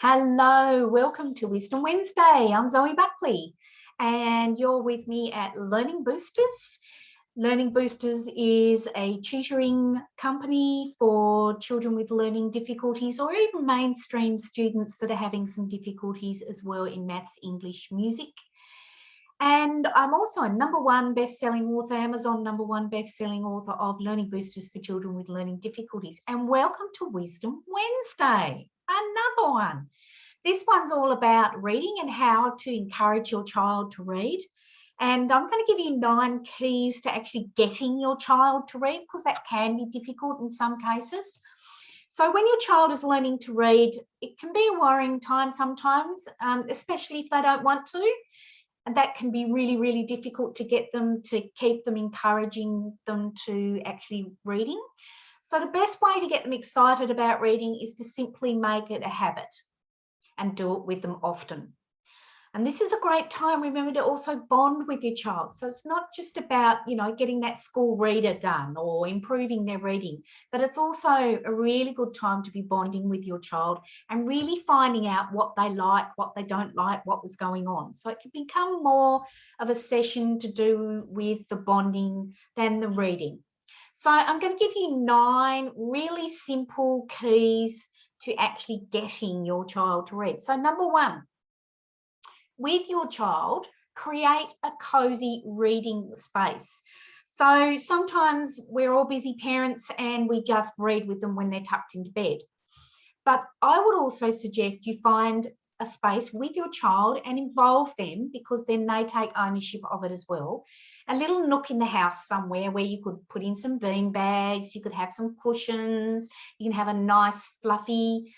Hello, welcome to Wisdom Wednesday. I'm Zoe Buckley and you're with me at Learning Boosters. Learning Boosters is a tutoring company for children with learning difficulties or even mainstream students that are having some difficulties as well in maths, English, music. And I'm also a #1 best-selling author, Amazon #1 best-selling author of Learning Boosters for Children with Learning Difficulties. And welcome to Wisdom Wednesday, another one. This one's all about reading and how to encourage your child to read. And I'm going to give you 9 keys to actually getting your child to read, because that can be difficult in some cases. So when your child is learning to read, it can be a worrying time sometimes, especially if they don't want to. And that can be really, really difficult to get them, to keep them encouraging them to actually reading. So the best way to get them excited about reading is to simply make it a habit and do it with them often. And this is a great time, remember, to also bond with your child. So it's not just about, getting that school reader done or improving their reading, but it's also a really good time to be bonding with your child and really finding out what they like, what they don't like, what was going on. So it can become more of a session to do with the bonding than the reading. So I'm going to give you 9 really simple keys to actually getting your child to read. So number 1, with your child, create a cozy reading space. So sometimes we're all busy parents and we just read with them when they're tucked into bed. But I would also suggest you find a space with your child and involve them, because then they take ownership of it as well. A little nook in the house somewhere where you could put in some bean bags, you could have some cushions, you can have a nice fluffy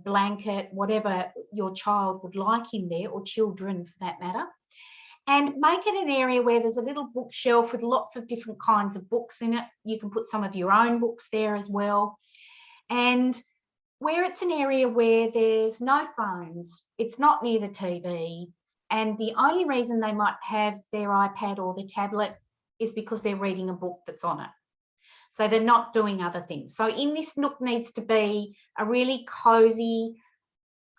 blanket, whatever your child would like in there, or children for that matter. And make it an area where there's a little bookshelf with lots of different kinds of books in it. You can put some of your own books there as well. And where it's an area where there's no phones, it's not near the TV, and the only reason they might have their iPad or their tablet is because they're reading a book that's on it. So they're not doing other things. So in this nook needs to be a really cozy,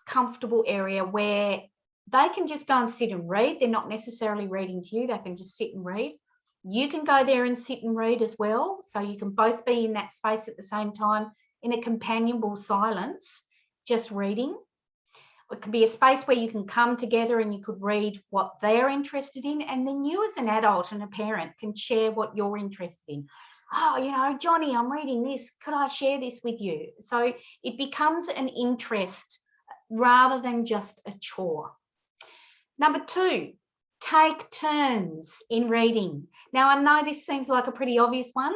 comfortable area where they can just go and sit and read. They're not necessarily reading to you. They can just sit and read. You can go there and sit and read as well. So you can both be in that space at the same time in a companionable silence, just reading. It could be a space where you can come together and you could read what they're interested in. And then you as an adult and a parent can share what you're interested in. Oh, Johnny, I'm reading this. Could I share this with you? So it becomes an interest rather than just a chore. Number 2, take turns in reading. Now, I know this seems like a pretty obvious one,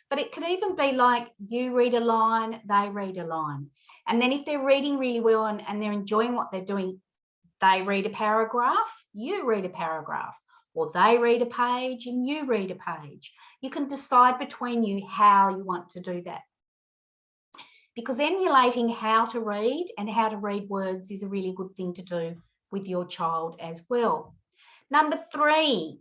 but it could even be like you read a line, they read a line. And then if they're reading really well and they're enjoying what they're doing, they read a paragraph, you read a paragraph. Or they read a page and you read a page. You can decide between you how you want to do that. Because emulating how to read and how to read words is a really good thing to do with your child as well. Number 3,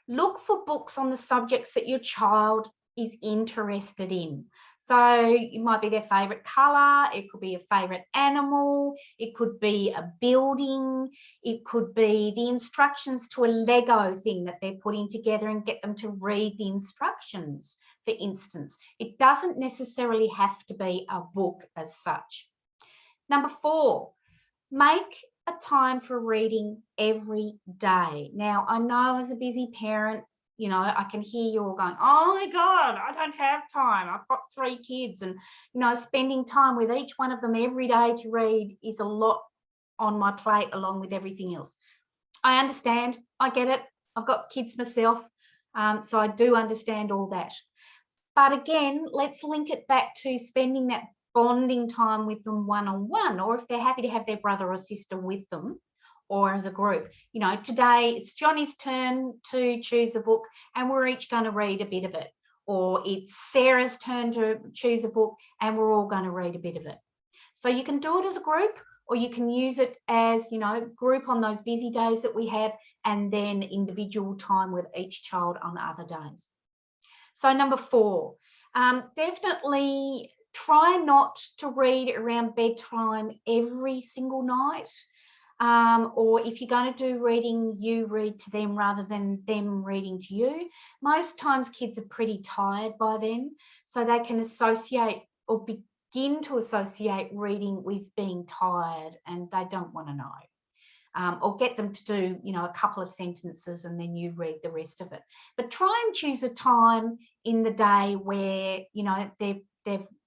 look for books on the subjects that your child is interested in. So it might be their favourite colour, it could be a favourite animal, it could be a building, it could be the instructions to a Lego thing that they're putting together and get them to read the instructions, for instance. It doesn't necessarily have to be a book as such. Number 4, make a time for reading every day. Now, I know as a busy parent, I can hear you all going, oh my God, I don't have time. I've got 3 kids and, spending time with each one of them every day to read is a lot on my plate along with everything else. I understand. I get it. I've got kids myself. So I do understand all that. But again, let's link it back to spending that bonding time with them one-on-one, or if they're happy to have their brother or sister with them, or as a group. Today it's Johnny's turn to choose a book and we're each going to read a bit of it. Or it's Sarah's turn to choose a book and we're all going to read a bit of it. So you can do it as a group, or you can use it as, group on those busy days that we have, and then individual time with each child on other days. So number 4, definitely Try not to read around bedtime every single night. Or if you're going to do reading, you read to them rather than them reading to you. Most times kids are pretty tired by then, so they can associate or begin to associate reading with being tired, and they don't want to know. Or get them to do, you know, a couple of sentences and then you read the rest of it. But try and choose a time in the day where, you know, they're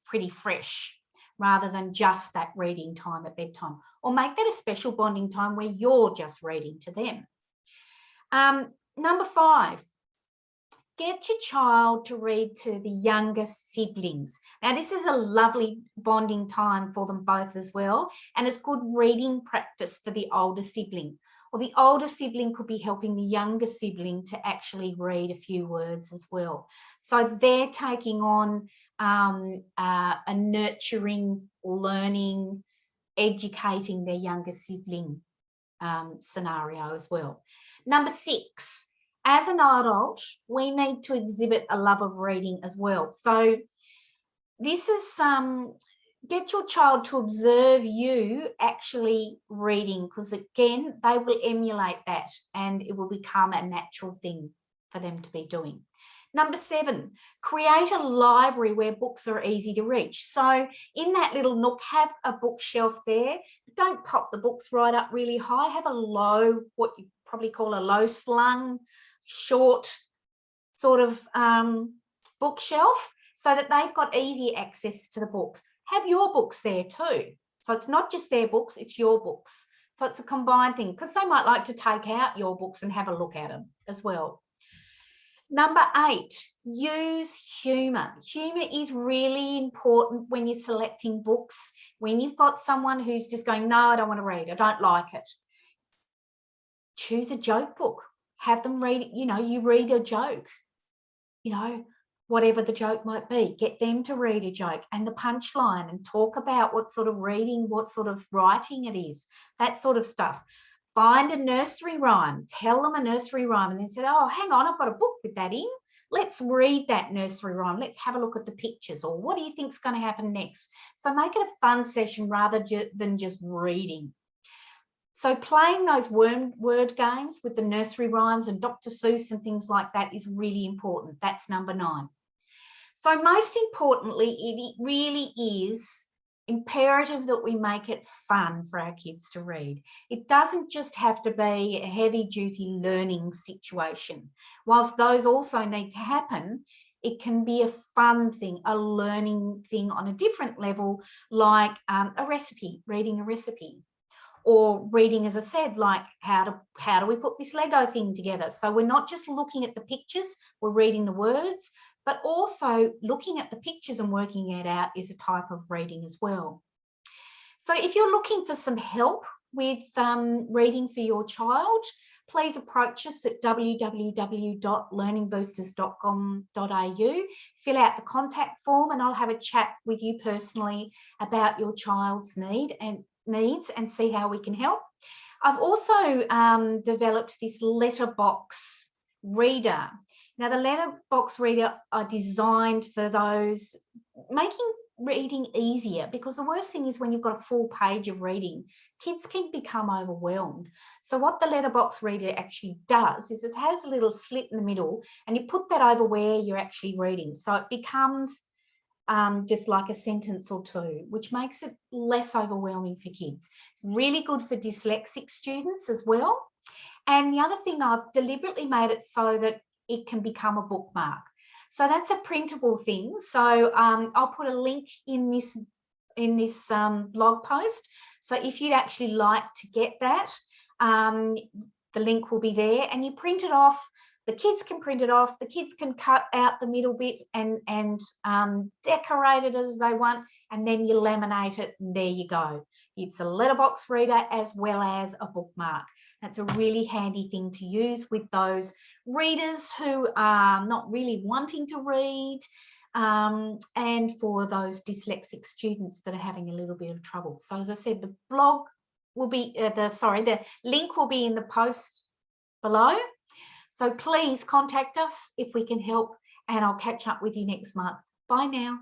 pretty fresh, rather than just that reading time at bedtime, or make that a special bonding time where you're just reading to them. Number 5, get your child to read to the younger siblings. Now, this is a lovely bonding time for them both as well, and it's good reading practice for the older sibling. Or the older sibling could be helping the younger sibling to actually read a few words as well. So they're taking on a nurturing, learning, educating their younger sibling scenario as well. Number 6, as an adult, we need to exhibit a love of reading as well. So this is get your child to observe you actually reading, because again, they will emulate that and it will become a natural thing for them to be doing. Number 7, create a library where books are easy to reach. So in that little nook, have a bookshelf there. Don't pop the books right up really high. Have a low, what you probably call a low slung, short sort of bookshelf, so that they've got easy access to the books. Have your books there too. So it's not just their books, it's your books. So it's a combined thing, because they might like to take out your books and have a look at them as well. Number 8, use humour. Humour is really important when you're selecting books. When you've got someone who's just going, no, I don't want to read, I don't like it. Choose a joke book. Have them read it, you know, you read a joke, you know, whatever the joke might be. Get them to read a joke and the punchline, and talk about what sort of reading, what sort of writing it is, that sort of stuff. Find a nursery rhyme, tell them a nursery rhyme, and then say, oh, hang on, I've got a book with that in. Let's read that nursery rhyme. Let's have a look at the pictures, or what do you think's going to happen next? So make it a fun session rather than just reading. So playing those word games with the nursery rhymes and Dr. Seuss and things like that is really important. That's number 9. So most importantly, it really is imperative that we make it fun for our kids to read. It doesn't just have to be a heavy-duty learning situation. Whilst those also need to happen, it can be a fun thing, a learning thing on a different level, like a recipe, reading a recipe. Or reading, as I said, like how do we put this Lego thing together? So we're not just looking at the pictures, we're reading the words, but also looking at the pictures and working it out is a type of reading as well. So if you're looking for some help with reading for your child, please approach us at www.learningboosters.com.au. Fill out the contact form and I'll have a chat with you personally about your child's needs and see how we can help. I've also developed this letterbox reader. Now, the letterbox reader are designed for those making reading easier, because the worst thing is when you've got a full page of reading, kids can become overwhelmed. So what the letterbox reader actually does is it has a little slit in the middle and you put that over where you're actually reading. So it becomes just like a sentence or two, which makes it less overwhelming for kids. It's really good for dyslexic students as well. And the other thing, I've deliberately made it so that it can become a bookmark. So that's a printable thing. So I'll put a link in this blog post. So if you'd actually like to get that, the link will be there, and you print it off. The kids can print it off. The kids can cut out the middle bit and decorate it as they want, and then you laminate it, and there you go. It's a letterbox reader as well as a bookmark. That's a really handy thing to use with those readers who are not really wanting to read, and for those dyslexic students that are having a little bit of trouble. So as I said, the blog will be, the link will be in the post below. So please contact us if we can help, and I'll catch up with you next month. Bye now.